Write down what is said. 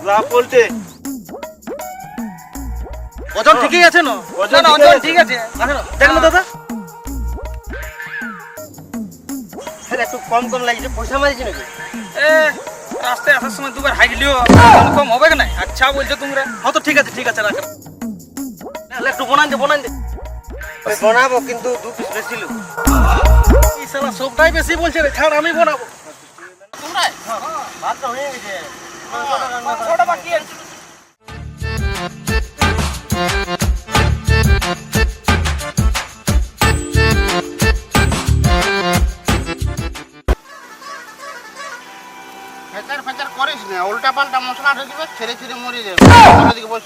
না বলতে ওজন ঠিকই আছে না? ওজন না, ঠিকই ওজন আছে। ঠিক আছে। দেখো না দাদা, একটু কম কম লাগছে, পয়সা মারিছি নাকি? এ রাস্তায় আসার সময় দুবার হাইলিও কম হবে না? আচ্ছা বলছো তোমরা। হ্যাঁ তো ঠিক আছে রাখো। একটু বনান দে আমি বানাবো, কিন্তু 2 পিস বেশি লোক। এই শালা সবটাই বেশি বলছে রে, ছাড় আমি বানাবো। তোমরা ভাতটা হয়ে গেছে, ছোট বাকি আছে। ফেচার করিস না, উল্টা পাল্টা মশলা ঢেকে ছেড়ে ছেড়ে মরে যাবে। ওদিকে বস।